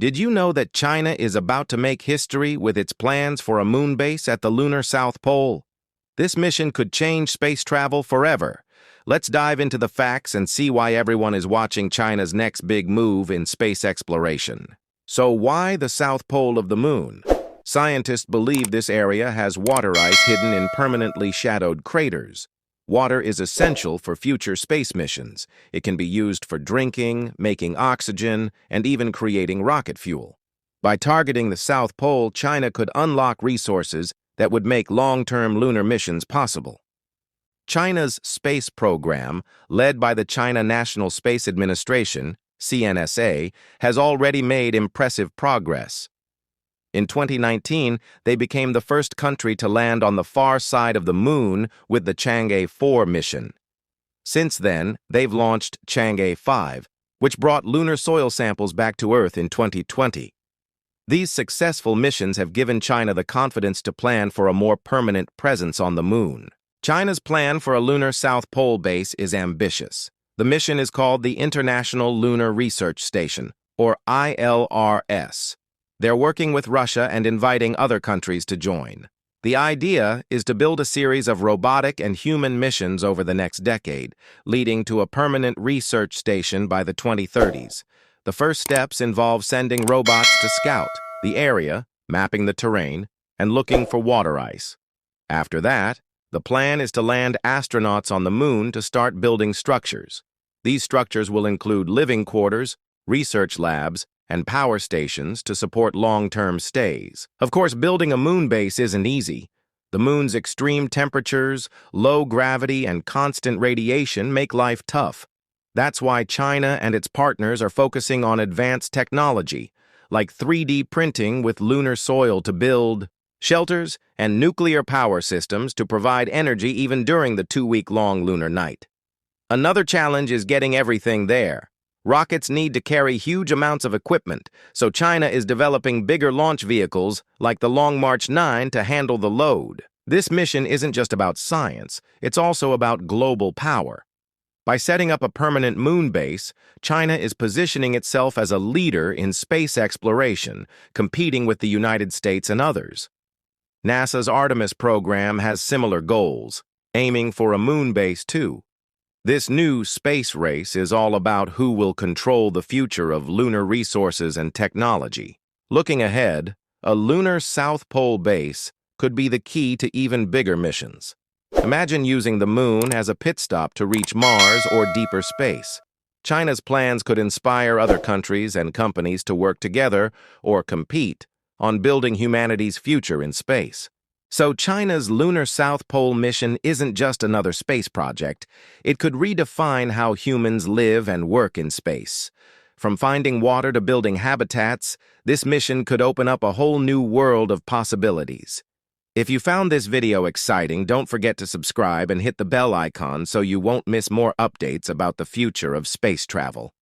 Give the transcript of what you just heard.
Did you know that China is about to make history with its plans for a moon base at the lunar South Pole? This mission could change space travel forever. Let's dive into the facts and see why everyone is watching China's next big move in space exploration. So why the South Pole of the Moon? Scientists believe this area has water ice hidden in permanently shadowed craters. Water is essential for future space missions. It can be used for drinking, making oxygen, and even creating rocket fuel. By targeting the South Pole, China could unlock resources that would make long-term lunar missions possible. China's space program, led by the China National Space Administration, CNSA, has already made impressive progress. In 2019, they became the first country to land on the far side of the moon with the Chang'e 4 mission. Since then, they've launched Chang'e 5, which brought lunar soil samples back to Earth in 2020. These successful missions have given China the confidence to plan for a more permanent presence on the moon. China's plan for a lunar South Pole base is ambitious. The mission is called the International Lunar Research Station, or ILRS. They're working with Russia and inviting other countries to join. The idea is to build a series of robotic and human missions over the next decade, leading to a permanent research station by the 2030s. The first steps involve sending robots to scout the area, mapping the terrain, and looking for water ice. After that, the plan is to land astronauts on the moon to start building structures. These structures will include living quarters, research labs, and power stations to support long-term stays. Of course, building a moon base isn't easy. The moon's extreme temperatures, low gravity, and constant radiation make life tough. That's why China and its partners are focusing on advanced technology, like 3D printing with lunar soil to build shelters and nuclear power systems to provide energy even during the 2-week-long lunar night. Another challenge is getting everything there. Rockets need to carry huge amounts of equipment, so China is developing bigger launch vehicles like the Long March 9 to handle the load. This mission isn't just about science, it's also about global power. By setting up a permanent moon base, China is positioning itself as a leader in space exploration, competing with the United States and others. NASA's Artemis program has similar goals, aiming for a moon base too. This new space race is all about who will control the future of lunar resources and technology. Looking ahead, a lunar South Pole base could be the key to even bigger missions. Imagine using the moon as a pit stop to reach Mars or deeper space. China's plans could inspire other countries and companies to work together or compete on building humanity's future in space. So China's lunar South Pole mission isn't just another space project. It could redefine how humans live and work in space. From finding water to building habitats, this mission could open up a whole new world of possibilities. If you found this video exciting, don't forget to subscribe and hit the bell icon so you won't miss more updates about the future of space travel.